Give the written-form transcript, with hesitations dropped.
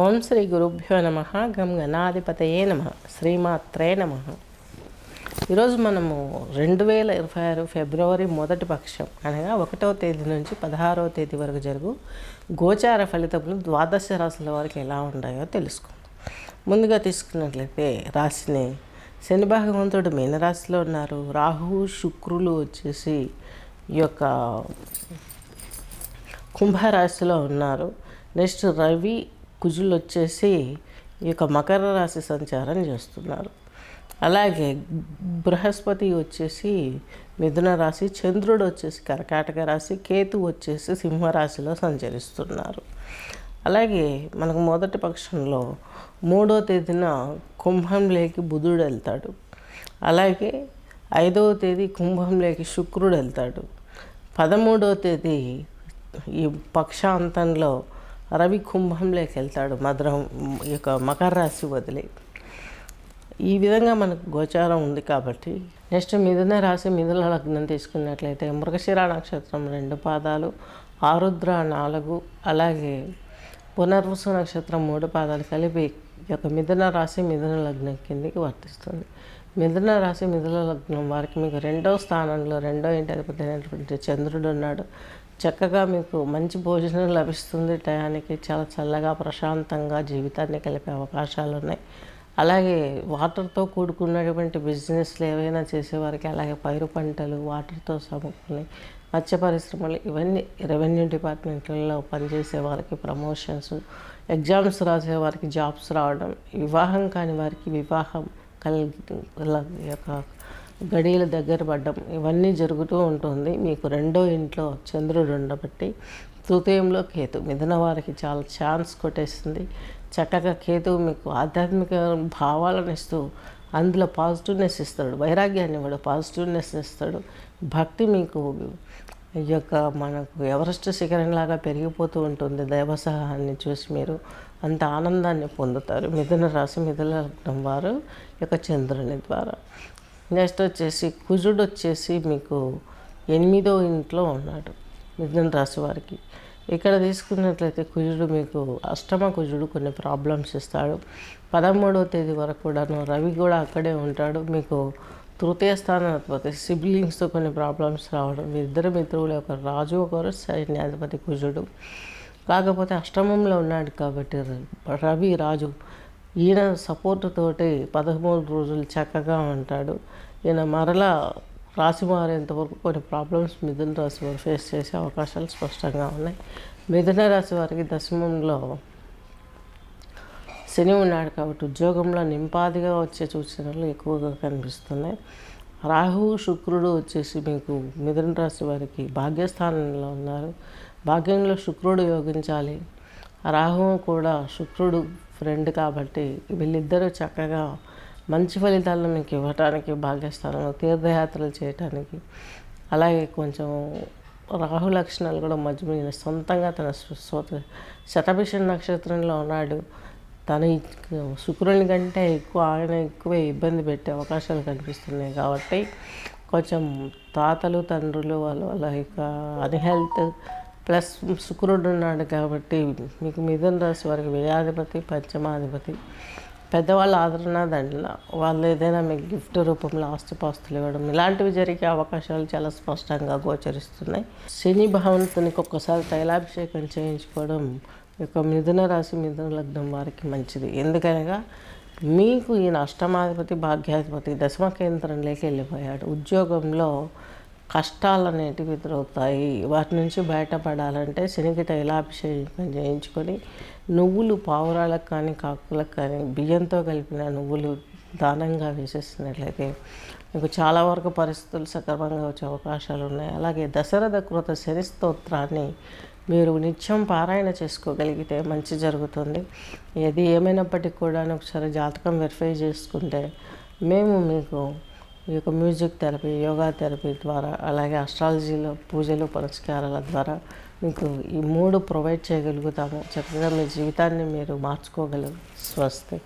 ఓం శ్రీ గురుభ్యో నమ. గం గణాధిపతయే నమ. శ్రీమాత్రే నమ. ఈరోజు మనము 2026 ఫిబ్రవరి మొదటి పక్షం అనగా 1వ తేదీ నుంచి 16వ తేదీ వరకు జరుగు గోచార ఫలితములు ద్వాదశ రాశుల వారికి ఎలా ఉన్నాయో తెలుసుకుందాం. ముందుగా తీసుకున్నట్లయితే రాశిని శని భగవంతుడు మీనరాశిలో ఉన్నారు. రాహు శుక్రులు వచ్చేసి ఈ యొక్క కుంభరాశిలో ఉన్నారు. నెక్స్ట్ రవి కుజులు వచ్చేసి ఈ యొక్క మకర రాశి సంచారం చేస్తున్నారు. అలాగే బృహస్పతి వచ్చేసి మిథున రాశి, చంద్రుడు వచ్చేసి కర్కాటక రాశి, కేతు వచ్చేసి సింహరాశిలో సంచరిస్తున్నారు. అలాగే మనకు మొదటి పక్షంలో 3వ తేదీన కుంభంలోకి బుధుడు వెళ్తాడు. అలాగే 5వ తేదీ కుంభంలోకి శుక్రుడు వెళ్తాడు. 13వ తేదీ ఈ పక్షాంతంలో రవి కుంభంలోకి వెళ్తాడు, ఈ యొక్క మకర రాశి వదిలి. ఈ విధంగా మనకు గోచారం ఉంది కాబట్టి నెక్స్ట్ మిథున రాశి మిథున లగ్నం తీసుకున్నట్లయితే మృగశిర నక్షత్రం 2 పాదాలు, ఆరుద్ర 4, అలాగే పునర్వసు నక్షత్రం 3 పాదాలు కలిపి ఈ యొక్క మిథున రాశి మిథున లగ్నం కిందికి వర్తిస్తుంది. మిథున రాశి మిథున లగ్నం వారికి మీకు 2వ స్థానంలో 2వ ఇంటి అధిపతి అయినటువంటి చంద్రుడు ఉన్నాడు. చక్కగా మీకు మంచి భోజనం లభిస్తుంది. టయానికి చాలా చల్లగా ప్రశాంతంగా జీవితాన్ని కలిపే అవకాశాలు ఉన్నాయి. అలాగే వాటర్తో కూడుకున్నటువంటి బిజినెస్లు ఏవైనా చేసేవారికి, అలాగే పైరు పంటలు, వాటర్తో సమకూర్చుని మత్స్య పరిశ్రమలు, ఇవన్నీ రెవెన్యూ డిపార్ట్మెంట్లలో పనిచేసే వారికి ప్రమోషన్స్, ఎగ్జామ్స్ రాసే వారికి జాబ్స్ రావడం, వివాహం కాని వారికి వివాహం యొక్క గడియలు దగ్గర పడ్డం, ఇవన్నీ జరుగుతూ ఉంటుంది. మీకు 2వ ఇంట్లో చంద్రుడు ఉండబట్టి తృతీయంలో కేతు మిథున వారికి చాలా ఛాన్స్ కొట్టేస్తుంది. చక్కగా కేతు మీకు ఆధ్యాత్మిక భావాలను ఇస్తూ అందులో పాజిటివ్నెస్ ఇస్తాడు, వైరాగ్యాన్ని కూడా పాజిటివ్నెస్ ఇస్తాడు. భక్తి మీకు ఈ యొక్క మనకు ఎవరెస్ట్ శిఖరంలాగా పెరిగిపోతూ ఉంటుంది. దైవ సహాయాన్ని చూసి మీరు అంత ఆనందాన్ని పొందుతారు. మిథున రాశి మిథున లగ్నం వారు యొక్క చంద్రుని ద్వారా. నెక్స్ట్ వచ్చేసి కుజుడు వచ్చేసి మీకు 8వ ఇంట్లో ఉన్నాడు మిథున రాశి వారికి. ఇక్కడ తీసుకున్నట్లయితే కుజుడు మీకు అష్టమ కుజుడు కొన్ని ప్రాబ్లమ్స్ ఇస్తాడు. 13వ తేదీ వరకు కూడాను రవి కూడా అక్కడే ఉంటాడు. మీకు తృతీయ స్థానాధిపతి సిబ్లింగ్స్తో కొన్ని ప్రాబ్లమ్స్ రావడం, ఇద్దరు మిత్రులు, ఒకరు రాజు ఒకరు సైన్యాధిపతి కుజుడు. కాకపోతే అష్టమంలో ఉన్నాడు కాబట్టి రవి రాజు ఈయన సపోర్ట్ తోటి 13 రోజులు చక్కగా ఉంటాడు. ఈయన మరలా రాశి మారేంతవరకు కొన్ని ప్రాబ్లమ్స్ మిథున రాశి వారు ఫేస్ చేసే అవకాశాలు స్పష్టంగా ఉన్నాయి. మిథున రాశి వారికి దశమంలో శని ఉన్నాడు కాబట్టి ఉద్యోగంలో నింపాదిగా వచ్చే సూచనలు ఎక్కువగా కనిపిస్తున్నాయి. రాహు శుక్రుడు వచ్చేసి మీకు మిథున రాశి వారికి భాగ్యస్థానంలో ఉన్నారు. భాగ్యంలో శుక్రుడు యోగించాలి. రాహువు కూడా శుక్రుడు ఫ్రెండ్ కాబట్టి వీళ్ళిద్దరూ చక్కగా మంచి ఫలితాలను మీకు ఇవ్వటానికి, భాగ్యస్థానంలో తీర్థయాత్రలు చేయటానికి, అలాగే కొంచెం రాహు లక్షణాలు కూడా మధ్య సొంతంగా తన శతభిష నక్షత్రంలో ఉన్నాడు. తను శుక్రుని కంటే ఎక్కువే ఇబ్బంది పెట్టే అవకాశాలు కనిపిస్తున్నాయి. కాబట్టి కొంచెం తాతలు తండ్రులు వాళ్ళ యొక్క అన్హెల్త్ ప్లస్ శుక్రుడు ఉన్నాడు కాబట్టి మీకు మిథున రాశి వారికి వ్యయాధిపతి, పంచమాధిపతి, పెద్దవాళ్ళ ఆదరణ దండన, వాళ్ళు ఏదైనా మీకు గిఫ్ట్ రూపంలో ఆస్తిపాస్తులు ఇవ్వడం, ఇలాంటివి జరిగే అవకాశాలు చాలా స్పష్టంగా గోచరిస్తున్నాయి. శని భగవంతునికి ఒక్కసారి తైలాభిషేకం చేయించుకోవడం యొక్క మిథున రాశి మిథున లగ్నం వారికి మంచిది. ఎందుకనగా మీకు ఈయన అష్టమాధిపతి భాగ్యాధిపతి దశమ కేంద్రంలోకి వెళ్ళిపోయాడు. ఉద్యోగంలో కష్టాలు అనేటివి ఎదురవుతాయి. వాటి నుంచి బయటపడాలంటే శనికి తైలాభిషేకం చేయించుకొని నువ్వులు పావురాలకు కానీ కాకులకు కానీ బియ్యంతో కలిపిన నువ్వులు దానంగా వేసేసినట్లయితే మీకు చాలా వరకు పరిస్థితులు సక్రమంగా వచ్చే అవకాశాలు ఉన్నాయి. అలాగే దశరథ కృత శని స్తోత్రాన్ని మీరు నిత్యం పారాయణ చేసుకోగలిగితే మంచి జరుగుతుంది. ఏది ఏమైనప్పటికీ కూడా ఒకసారి జాతకం వెరిఫై చేసుకుంటే మేము మీకు ఈ యొక్క మ్యూజిక్ థెరపీ, యోగా థెరపీ ద్వారా, అలాగే అస్ట్రాలజీలో పూజలు పురస్కారాల ద్వారా మీకు ఈ 3 ప్రొవైడ్ చేయగలుగుతాము. చక్కగా మీ జీవితాన్ని మీరు మార్చుకోగలరు. స్వస్తి.